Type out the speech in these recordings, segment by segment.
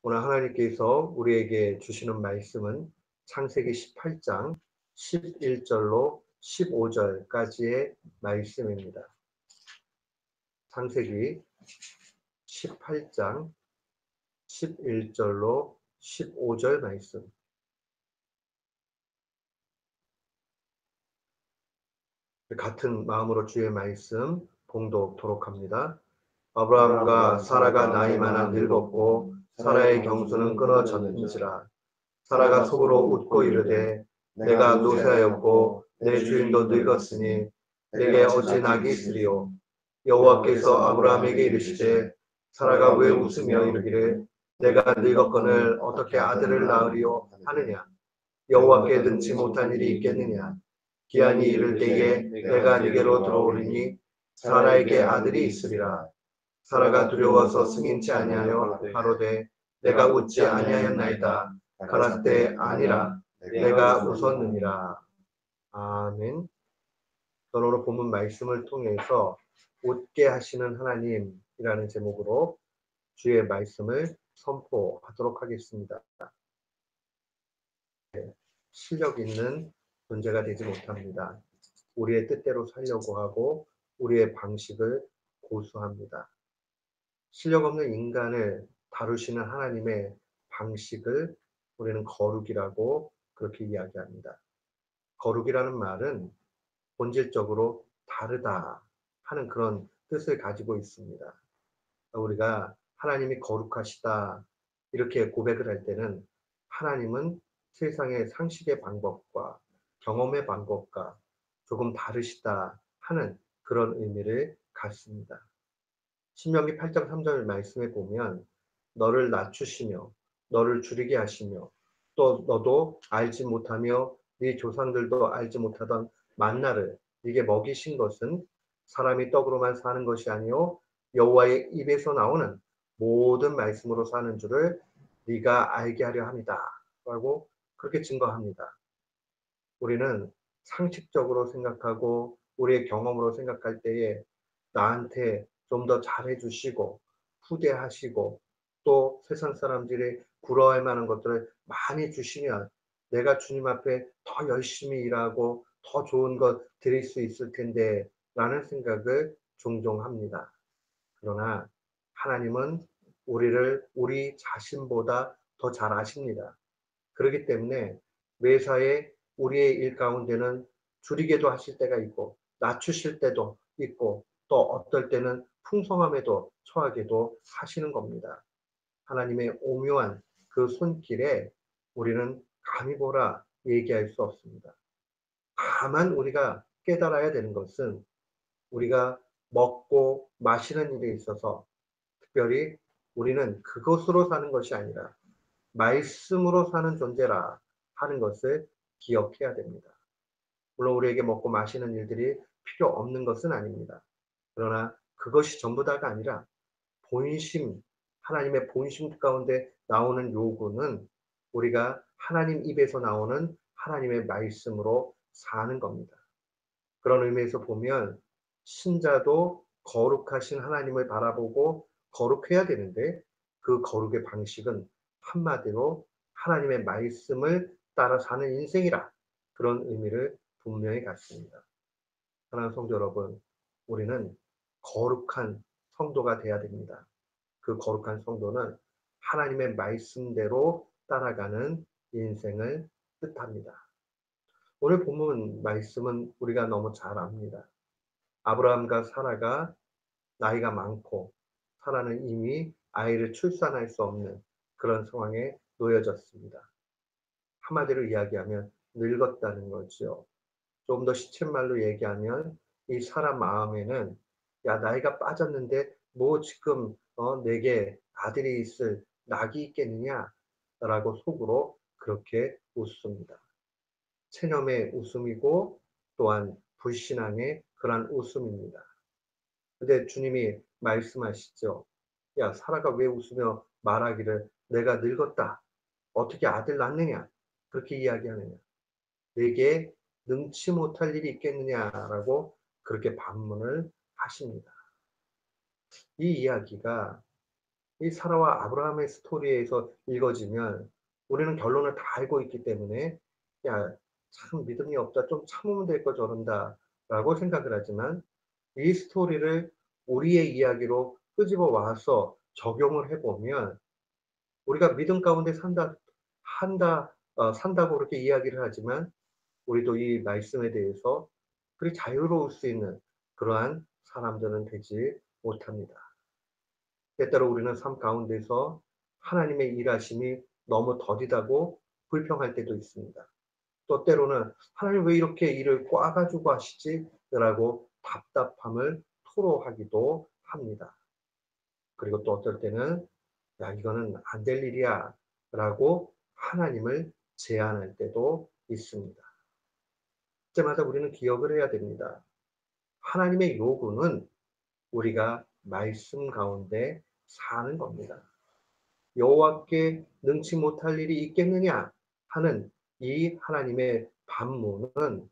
오늘 하나님께서 우리에게 주시는 말씀은 창세기 18장 11절로 15절까지의 말씀입니다. 창세기 18장 11절로 15절 말씀. 같은 마음으로 주의 말씀 봉독토록 합니다. 아브라함과 사라가 나이 많아 늙었고 사라의 경수는 끊어졌는지라. 사라가 속으로 웃고 이르되 내가 노쇠하였고 내 주인도 늙었으니 내게 어찌 낙이 있으리요. 여호와께서 아브라함에게 이르시되 사라가 왜 웃으며 이르기를 내가 늙었거늘 어떻게 아들을 낳으리요 하느냐. 여호와께 능치 못한 일이 있겠느냐. 기한이 이를 때에 내가 네게로 들어오리니 사라에게 아들이 있으리라. 사라가 두려워서 승인치 아니하여 가로되 내가 웃지 아니하였나이다. 가라사대 아니라 내가 웃었느니라. 아멘. 저는 오늘 본문 말씀을 통해서 웃게 하시는 하나님이라는 제목으로 주의 말씀을 선포하도록 하겠습니다. 실력 있는 존재가 되지 못합니다. 우리의 뜻대로 살려고 하고 우리의 방식을 고수합니다. 실력 없는 인간을 다루시는 하나님의 방식을 우리는 거룩이라고 그렇게 이야기합니다. 거룩이라는 말은 본질적으로 다르다 하는 그런 뜻을 가지고 있습니다. 우리가 하나님이 거룩하시다 이렇게 고백을 할 때는 하나님은 세상의 상식의 방법과 경험의 방법과 조금 다르시다 하는 그런 의미를 갖습니다. 신명기 8장 3절 말씀에 보면 너를 낮추시며 너를 줄이게 하시며 또 너도 알지 못하며 네 조상들도 알지 못하던 만나를 네게 먹이신 것은 사람이 떡으로만 사는 것이 아니요 여호와의 입에서 나오는 모든 말씀으로 사는 줄을 네가 알게 하려 함이다 라고 그렇게 증거합니다. 우리는 상식적으로 생각하고 우리의 경험으로 생각할 때에 나한테 좀 더 잘해주시고 후대하시고 또 세상 사람들이 부러워할 만한 것들을 많이 주시면 내가 주님 앞에 더 열심히 일하고 더 좋은 것 드릴 수 있을 텐데 라는 생각을 종종 합니다. 그러나 하나님은 우리를 우리 자신보다 더 잘 아십니다. 그렇기 때문에 매사에 우리의 일 가운데는 줄이게도 하실 때가 있고 낮추실 때도 있고 또 어떨 때는 풍성함에도 처하게도 하시는 겁니다. 하나님의 오묘한 그 손길에 우리는 감히 보라 얘기할 수 없습니다. 다만 우리가 깨달아야 되는 것은 우리가 먹고 마시는 일에 있어서 특별히 우리는 그것으로 사는 것이 아니라 말씀으로 사는 존재라 하는 것을 기억해야 됩니다. 물론 우리에게 먹고 마시는 일들이 필요 없는 것은 아닙니다. 그러나 그것이 전부 다가 아니라 본심, 하나님의 본심 가운데 나오는 요구는 우리가 하나님 입에서 나오는 하나님의 말씀으로 사는 겁니다. 그런 의미에서 보면 신자도 거룩하신 하나님을 바라보고 거룩해야 되는데 그 거룩의 방식은 한마디로 하나님의 말씀을 따라 사는 인생이라 그런 의미를 분명히 갖습니다. 사랑하는 성도 여러분, 우리는 거룩한 성도가 돼야 됩니다. 그 거룩한 성도는 하나님의 말씀대로 따라가는 인생을 뜻합니다. 오늘 본문 말씀은 우리가 너무 잘 압니다. 아브라함과 사라가 나이가 많고 사라는 이미 아이를 출산할 수 없는 그런 상황에 놓여졌습니다. 한마디로 이야기하면 늙었다는 거죠. 좀 더 시쳇말로 얘기하면 이 사람 마음에는 야 나이가 빠졌는데 뭐 지금 내게 아들이 있을 낙이 있겠느냐 라고 속으로 그렇게 웃습니다. 체념의 웃음이고 또한 불신앙의 그러한 웃음입니다. 근데 주님이 말씀하시죠. 야 사라가 왜 웃으며 말하기를 내가 늙었다. 어떻게 아들 낳느냐. 그렇게 이야기하느냐. 내게 능치 못할 일이 있겠느냐라고 그렇게 반문을 하십니다. 이 이야기가 이 사라와 아브라함의 스토리에서 읽어지면 우리는 결론을 다 알고 있기 때문에 '야 참 믿음이 없다. 좀 참으면 될 걸 저런다.'라고 생각을 하지만 이 스토리를 우리의 이야기로 끄집어 와서 적용을 해 보면 우리가 믿음 가운데 산다고 그렇게 이야기를 하지만 우리도 이 말씀에 대해서 그리 자유로울 수 있는 그러한 사람들은 되지 못합니다. 때때로 우리는 삶 가운데서 하나님의 일하심이 너무 더디다고 불평할 때도 있습니다. 또 때로는 '하나님 왜 이렇게 일을 꽈 가지고 하시지?' 라고 답답함을 토로하기도 합니다. 그리고 또 어떨 때는 '야 이거는 안 될 일이야.' 라고 하나님을 제안할 때도 있습니다. 그때마다 우리는 기억을 해야 됩니다. 하나님의 요구는 우리가 말씀 가운데 사는 겁니다. 여호와께 능치 못할 일이 있겠느냐 하는 이 하나님의 반문은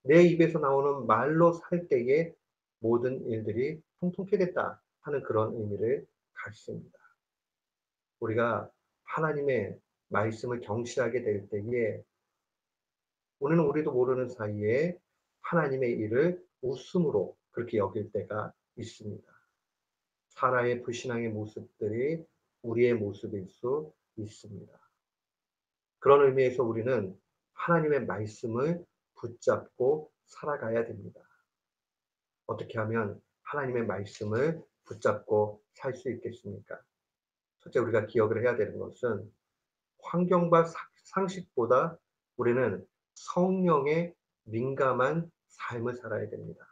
내 입에서 나오는 말로 살 때에 모든 일들이 통통케 됐다 하는 그런 의미를 갖습니다. 우리가 하나님의 말씀을 경실하게 될 때에 우리는 우리도 모르는 사이에 하나님의 일을 웃음으로 그렇게 여길 때가 있습니다. 사라의 불신앙의 모습들이 우리의 모습일 수 있습니다. 그런 의미에서 우리는 하나님의 말씀을 붙잡고 살아가야 됩니다. 어떻게 하면 하나님의 말씀을 붙잡고 살 수 있겠습니까? 첫째 우리가 기억을 해야 되는 것은 환경과 상식보다 우리는 성령에 민감한 삶을 살아야 됩니다.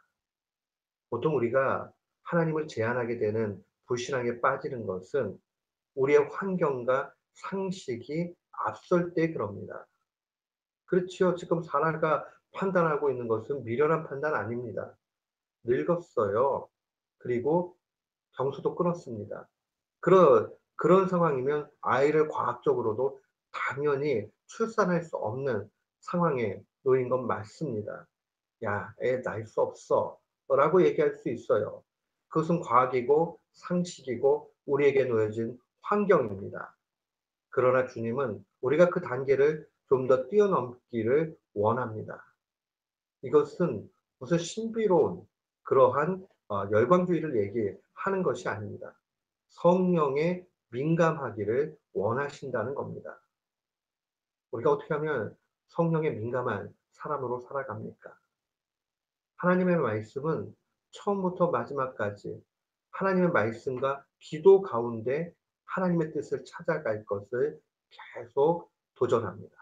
보통 우리가 하나님을 제한하게 되는 불신앙에 빠지는 것은 우리의 환경과 상식이 앞설 때 그럽니다. 그렇지요. 지금 사라가 판단하고 있는 것은 미련한 판단 아닙니다. 늙었어요. 그리고 경수도 끊었습니다. 그런 상황이면 아이를 과학적으로도 당연히 출산할 수 없는 상황에 놓인 건 맞습니다. "야, 애 낳을 수 없어." 라고 얘기할 수 있어요. 그것은 과학이고 상식이고 우리에게 놓여진 환경입니다. 그러나 주님은 우리가 그 단계를 좀 더 뛰어넘기를 원합니다. 이것은 무슨 신비로운 그러한 열광주의를 얘기하는 것이 아닙니다. 성령에 민감하기를 원하신다는 겁니다. 우리가 어떻게 하면 성령에 민감한 사람으로 살아갑니까? 하나님의 말씀은 처음부터 마지막까지 하나님의 말씀과 기도 가운데 하나님의 뜻을 찾아갈 것을 계속 도전합니다.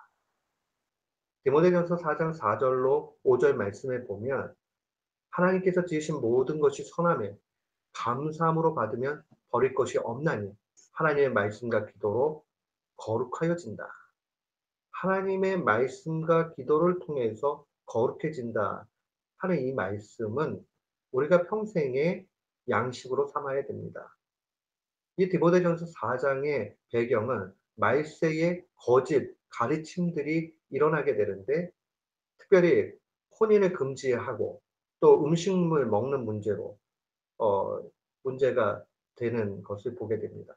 디모데전서 4장 4절로 5절 말씀에 보면 하나님께서 지으신 모든 것이 선하며 감사함으로 받으면 버릴 것이 없나니 하나님의 말씀과 기도로 거룩하여진다. 하나님의 말씀과 기도를 통해서 거룩해진다 하는 이 말씀은 우리가 평생의 양식으로 삼아야 됩니다. 이 디모데전서 4장의 배경은 말세의 거짓 가르침들이 일어나게 되는데 특별히 혼인을 금지하고 또 음식물 먹는 문제로 어 문제가 되는 것을 보게 됩니다.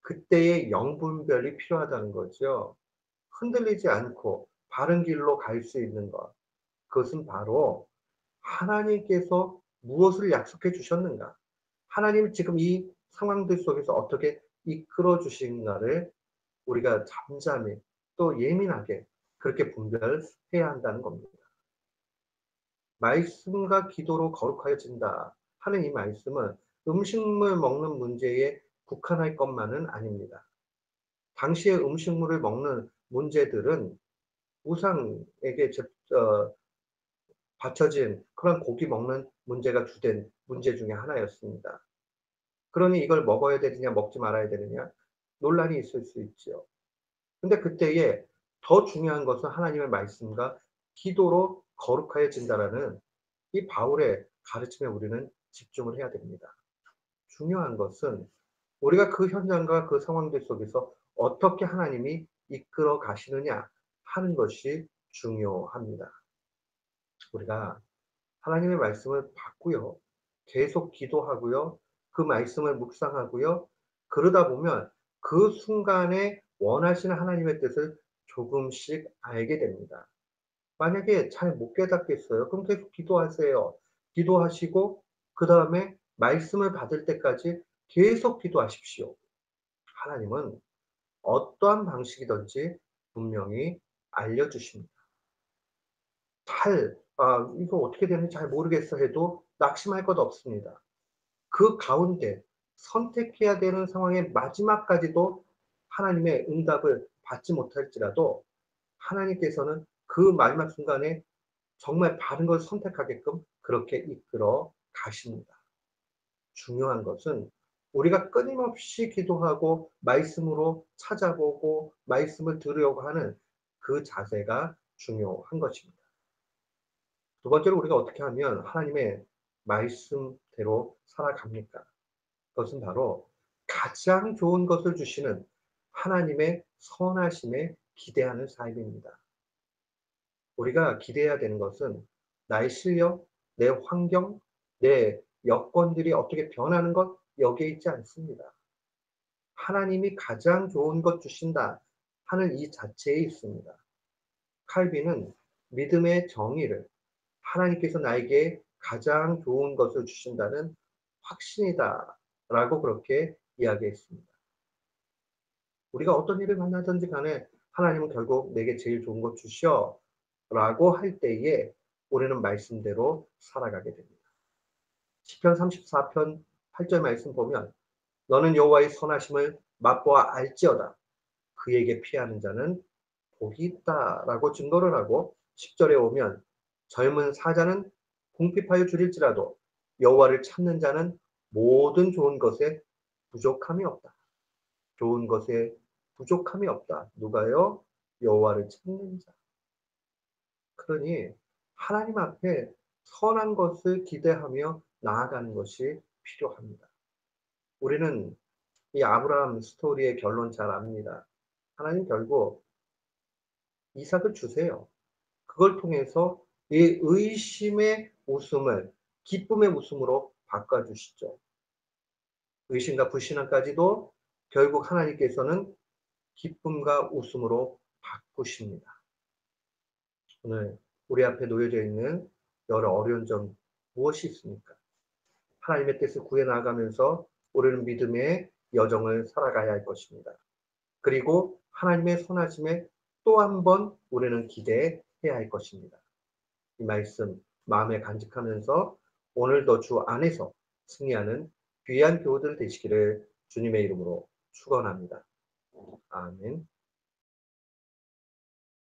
그때의 영분별이 필요하다는 거죠. 흔들리지 않고 바른 길로 갈 수 있는 것. 그것은 바로 하나님께서 무엇을 약속해 주셨는가? 하나님이 지금 이 상황들 속에서 어떻게 이끌어 주신가를 우리가 잠잠히 또 예민하게 그렇게 분별해야 한다는 겁니다. 말씀과 기도로 거룩하여진다 하는 이 말씀은 음식물 먹는 문제에 국한할 것만은 아닙니다. 당시에 음식물을 먹는 문제들은 우상에게 바쳐진 그런 고기 먹는 문제가 주된 문제 중에 하나였습니다. 그러니 이걸 먹어야 되느냐 먹지 말아야 되느냐 논란이 있을 수 있지요. 근데 그때에 더 중요한 것은 하나님의 말씀과 기도로 거룩하여진다라는 이 바울의 가르침에 우리는 집중을 해야 됩니다. 중요한 것은 우리가 그 현장과 그 상황들 속에서 어떻게 하나님이 이끌어 가시느냐 하는 것이 중요합니다. 우리가 하나님의 말씀을 받고요. 계속 기도하고요. 그 말씀을 묵상하고요. 그러다 보면 그 순간에 원하시는 하나님의 뜻을 조금씩 알게 됩니다. 만약에 잘 못 깨닫겠어요. 그럼 계속 기도하세요. 기도하시고 그다음에 말씀을 받을 때까지 계속 기도하십시오. 하나님은 어떠한 방식이든지 분명히 알려주십니다. 이거 어떻게 되는지 잘 모르겠어 해도 낙심할 것 없습니다. 그 가운데 선택해야 되는 상황의 마지막까지도 하나님의 응답을 받지 못할지라도 하나님께서는 그 마지막 순간에 정말 바른 걸 선택하게끔 그렇게 이끌어 가십니다. 중요한 것은 우리가 끊임없이 기도하고 말씀으로 찾아보고 말씀을 들으려고 하는 그 자세가 중요한 것입니다. 두 번째로 우리가 어떻게 하면 하나님의 말씀대로 살아갑니까? 그것은 바로 가장 좋은 것을 주시는 하나님의 선하심에 기대하는 삶입니다. 우리가 기대해야 되는 것은 나의 실력, 내 환경, 내 여건들이 어떻게 변하는 것 여기에 있지 않습니다. 하나님이 가장 좋은 것 주신다 하는 이 자체에 있습니다. 칼빈은 믿음의 정의를 하나님께서 나에게 가장 좋은 것을 주신다는 확신이다 라고 그렇게 이야기했습니다. 우리가 어떤 일을 만나든지 간에 하나님은 결국 내게 제일 좋은 것 주셔 라고 할 때에 우리는 말씀대로 살아가게 됩니다. 시편 34편 8절 말씀 보면 너는 여호와의 선하심을 맛보아 알지어다. 그에게 피하는 자는 복이 있다라고 증거를 하고 10절에 오면 젊은 사자는 궁핍하여 줄일지라도 여호와를 찾는 자는 모든 좋은 것에 부족함이 없다. 좋은 것에 부족함이 없다. 누가요? 여호와를 찾는 자. 그러니 하나님 앞에 선한 것을 기대하며 나아가는 것이 필요합니다. 우리는 이 아브라함 스토리의 결론 잘 압니다. 하나님 결국 이삭을 주세요. 그걸 통해서 이 의심의 웃음을 기쁨의 웃음으로 바꿔주시죠. 의심과 불신앙까지도 결국 하나님께서는 기쁨과 웃음으로 바꾸십니다. 오늘 우리 앞에 놓여져 있는 여러 어려운 점 무엇이 있습니까? 하나님의 뜻을 구해 나가면서 우리는 믿음의 여정을 살아가야 할 것입니다. 그리고 하나님의 선하심에 또 한 번 우리는 기대해야 할 것입니다. 이 말씀 마음에 간직하면서 오늘도 주 안에서 승리하는 귀한 교우들 되시기를 주님의 이름으로 축원합니다. 아멘.